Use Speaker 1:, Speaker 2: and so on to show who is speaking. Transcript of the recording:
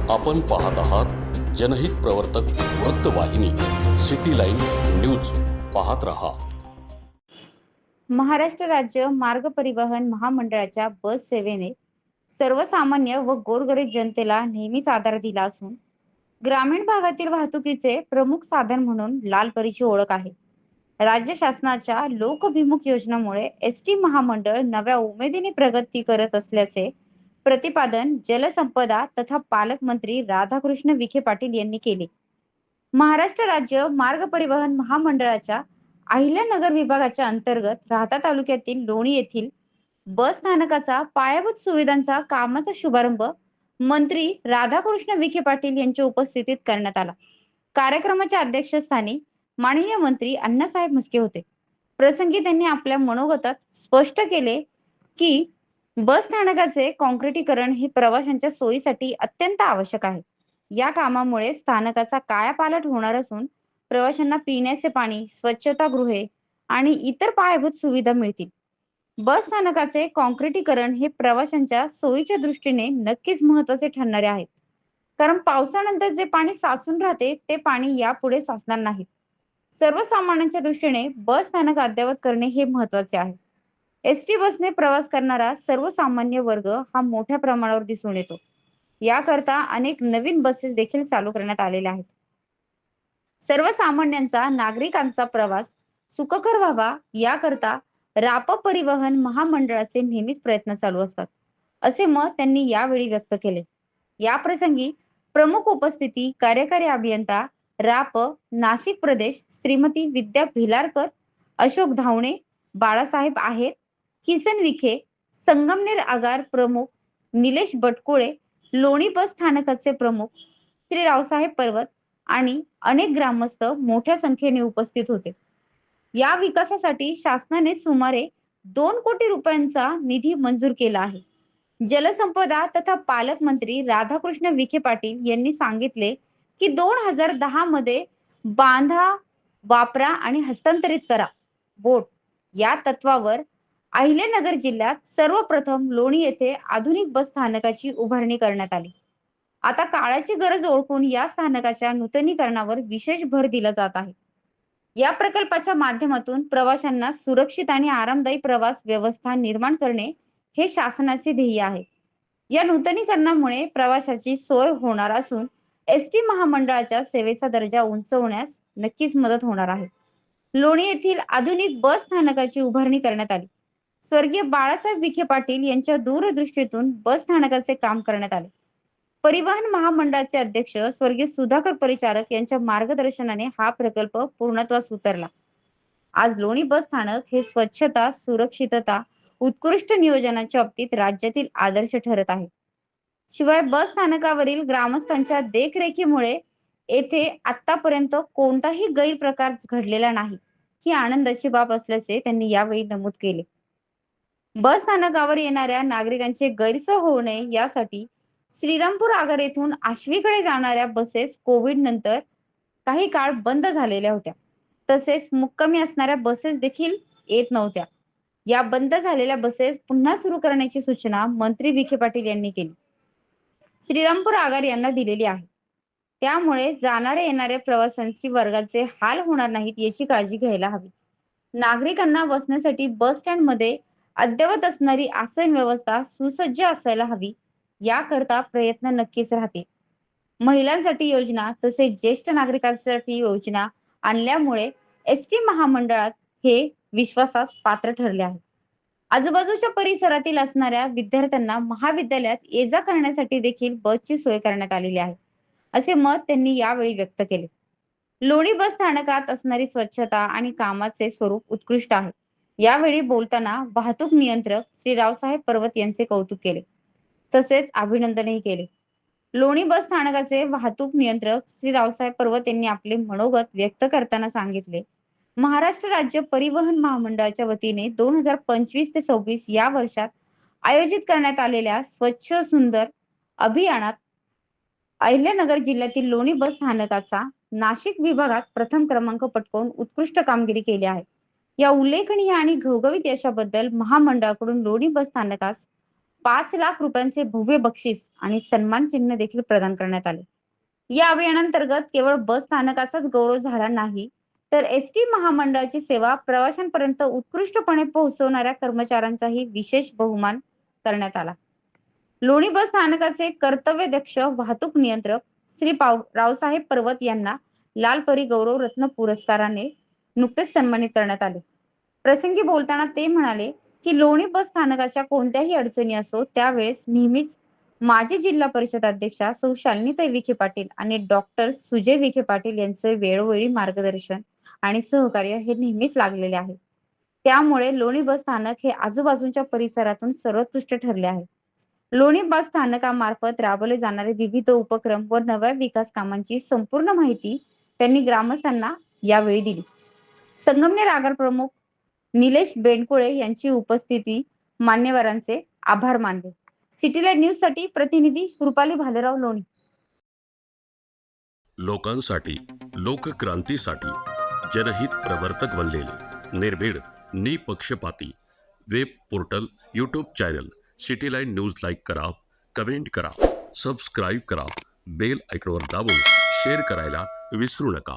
Speaker 1: आपण पाहत आहात जनहित प्रवर्तक वृत्तवाहिनी सिटी लाईन न्यूज. पाहत रहा.
Speaker 2: महाराष्ट्र राज्य मार्ग परिवहन महामंडळाच्या बस सेवेने सर्वसामान्य व गोरगरीब जनतेला नेहमीच आधार दिला असून ग्रामीण भागातील वाहतुकीचे प्रमुख साधन म्हणून लालपरीची ओळख आहे. राज्य शासनाच्या लोकभिमुख योजनांमुळे एसटी महामंडळ नव्या उमेदीने प्रगती करत असल्याचे प्रतिपादन जलसंपदा तथा पालकमंत्री राधाकृष्ण विखे पाटील यांनी केले. महाराष्ट्र राज्य मार्ग परिवहन महामंडळाच्या अहिल्यानगर विभागाच्या अंतर्गत राहता तालुक्यातील लोणी येथील बस स्थानकाचा पायाभूत सुविधांचा कामाचा शुभारंभ मंत्री राधाकृष्ण विखे पाटील यांच्या उपस्थितीत करण्यात आला. कार्यक्रमाच्या अध्यक्षस्थानी माननीय मंत्री अण्णासाहेब म्हस्के होते. प्रसंगी त्यांनी आपल्या मनोगतात स्पष्ट केले की बस स्थानकाचे काँक्रिटीकरण हे प्रवाशांच्या सोयीसाठी अत्यंत आवश्यक आहे. या कामामुळे स्थानकाचा कायापालट होणार असून प्रवाशांना पिण्याचे पाणी, स्वच्छतागृहे आणि इतर पायाभूत सुविधा मिळतील. बस स्थानकाचे काँक्रिटीकरण हे प्रवाशांच्या सोयीच्या दृष्टीने नक्कीच महत्त्वाचे ठरणारे आहेत. कारण पावसानंतर जे पाणी साचून राहते ते पाणी यापुढे साचणार नाही. सर्वसामान्यांच्या दृष्टीने बस स्थानक अद्ययावत करणे हे महत्त्वाचे आहे. एसटी बसने प्रवास करणारा सर्वसामान्य वर्ग हा मोठ्या प्रमाणावर दिसून येतो. याकरता अनेक नवीन बसेस देखील चालू करण्यात आलेल्या आहेत. सर्वसामान्यांचा नागरिकांचा प्रवास सुखकर व्हावा याकरता राप परिवहन महामंडळाचे नेहमीच प्रयत्न चालू असतात, असे मत त्यांनी यावेळी व्यक्त केले. या प्रसंगी प्रमुख उपस्थिती कार्यकारी अभियंता राप नाशिक प्रदेश श्रीमती विद्या भिलारकर, अशोक धावणे, बाळासाहेब आहेर, किसन विखे, संगमनेर आगार प्रमुख निलेश बटकुळे, लोणी बस स्थानकाचे प्रमुख श्री रावसाहेब पर्वत आणि अनेक ग्रामस्थ मोठ्या संख्येने उपस्थित होते. या विकासासाठी शासनाने सुमारे 2 कोटी रुपयांचा निधी मंजूर केला आहे. जलसंपदा तथा पालकमंत्री राधाकृष्ण विखे पाटील यांनी सांगितले की 2010 मध्ये बांधा, वापरा आणि हस्तांतरित करा बोट या तत्वावर अहिल्यानगर जिल्ह्यात सर्वप्रथम लोणी येथे आधुनिक बस स्थानकाची उभारणी करण्यात आली. आता काळाची गरज ओळखून या स्थानकाच्या नूतनीकरणावर विशेष भर दिला जात आहे. या प्रकल्पाच्या माध्यमातून प्रवाशांना सुरक्षित आणि आरामदायी प्रवास व्यवस्था निर्माण करणे हे शासनाचे ध्येय आहे. या नूतनीकरणामुळे प्रवाशाची सोय होणार असून एसटी महामंडळाच्या सेवेचा दर्जा उंचावण्यास नक्कीच मदत होणार आहे. लोणी येथील आधुनिक बस स्थानकाची उभारणी करण्यात आली. स्वर्गीय बाळासाहेब विखे पाटील यांच्या दूरदृष्टीतून बस स्थानकाचे काम करण्यात आले. परिवहन महामंडळाचे अध्यक्ष स्वर्गीय सुधाकर परिचारक यांच्या मार्गदर्शनाने हा प्रकल्प पूर्णत्वास उतरला. आज लोणी बस स्थानक हे स्वच्छता, सुरक्षितता, उत्कृष्ट नियोजनाच्या बाबतीत राज्यातील आदर्श ठरत आहे. शिवाय बस स्थानकावरील ग्रामस्थांच्या देखरेखीमुळे येथे आतापर्यंत कोणताही गैरप्रकार घडलेला नाही, ही आनंदाची बाब असल्याचे त्यांनी यावेळी नमूद केले. बस स्थानकावर येणाऱ्या नागरिकांचे गैरसोय होऊ नये यासाठी श्रीरामपूर आगार येथून आश्वीकडे जाणाऱ्या बसेस कोविड नंतर काही काळ बंद झालेल्या होत्या. तसेच मुक्कामी असणाऱ्या बसेस देखील येत नव्हत्या. या बंद झालेल्या बसेस पुन्हा सुरू करण्याची सूचना मंत्री विखे पाटील यांनी केली. श्रीरामपूर आगार यांना दिलेली आहे. त्यामुळे जाणाऱ्या येणाऱ्या प्रवाशांची वर्गाचे हाल होणार नाहीत याची काळजी घ्यायला हवी. नागरिकांना बसण्यासाठी बस स्टँड मध्ये अद्ययावत असणारी आसन व्यवस्था सुसज्ज असायला हवी याकरता प्रयत्न नक्कीच राहतील. महिलांसाठी योजना तसेच ज्येष्ठ नागरिकांसाठी योजना आणल्यामुळे एसटी महामंडळात हे विश्वासास पात्र ठरले आहे. आजूबाजूच्या परिसरातील असणाऱ्या विद्यार्थ्यांना महाविद्यालयात ये जा करण्यासाठी देखील बसची सोय करण्यात आलेली आहे, असे मत त्यांनी यावेळी व्यक्त केले. लोणी बस स्थानकात असणारी स्वच्छता आणि कामाचे स्वरूप उत्कृष्ट आहे. यावेळी बोलताना वाहतूक नियंत्रक श्री रावसाहेब पर्वत यांचे कौतुक केले, तसेच अभिनंदनही केले. लोणी बस स्थानकाचे वाहतूक नियंत्रक श्री रावसाहेब पर्वत यांनी आपले मनोगत व्यक्त करताना सांगितले, महाराष्ट्र राज्य परिवहन महामंडळाच्या वतीने 2025 ते 26 या वर्षात आयोजित करण्यात आलेल्या स्वच्छ सुंदर अभियानात अहिल्यानगर जिल्ह्यातील लोणी बस स्थानकाचा नाशिक विभागात प्रथम क्रमांक पटकावून उत्कृष्ट कामगिरी केली आहे. या उल्लेखनीय आणि घवघवीत यशाबद्दल महामंडळाकडून लोणी बस स्थानकास 5 लाख रुपयांचे भव्य बक्षीस आणि सन्मान चिन्ह देखील प्रदान करण्यात आले. या अभियानांतर्गत केवळ बस स्थानकाचाच गौरव झाला नाही, तर एसटी महामंडळाची सेवा प्रवाशांपर्यंत उत्कृष्टपणे पोहोचवणाऱ्या कर्मचाऱ्यांचाही विशेष बहुमान करण्यात आला. लोणी बस स्थानकाचे कर्तव्यदक्ष वाहतूक नियंत्रक श्री रावसाहेब पर्वत यांना लाल परी गौरव रत्न पुरस्काराने नुकतेच सन्मानित करण्यात आले. प्रसंगी बोलताना ते म्हणाले की लोणी बस स्थानकाच्या कोणत्याही अडचणी असो त्यावेळेस नेहमीच माजी जिल्हा परिषद अध्यक्षा सौ शालिनीताई विखे पाटील आणि डॉक्टर सुजय विखे पाटील यांचे वेळोवेळी मार्गदर्शन आणि सहकार्य हे नेहमीच लागलेले आहे. त्यामुळे लोणी बस स्थानक हे आजूबाजूच्या परिसरातून सर्वोत्कृष्ट ठरले आहे. लोणी बस स्थानकामार्फत राबवले जाणारे विविध उपक्रम व नव्या विकास कामांची संपूर्ण माहिती त्यांनी ग्रामस्थांना यावेळी दिली. संगमनेर आगार प्रमुख निलेश बेंडकुळे यांची उपस्थिती मान्यवरांचे आभार मानले. सिटी लाईव्ह न्यूज साठी प्रतिनिधी रुपाली भालेराव, लोणी.
Speaker 1: लोकांसाठी, लोकक्रांतीसाठी जनहित प्रवर्तक बनलेले निर्भीड, निपक्षपाती web portal, YouTube channel city line news like करा, कमेंट करा, सबस्क्राईब करा, बेल आयकॉनवर दाबून शेअर करायला विसरू नका.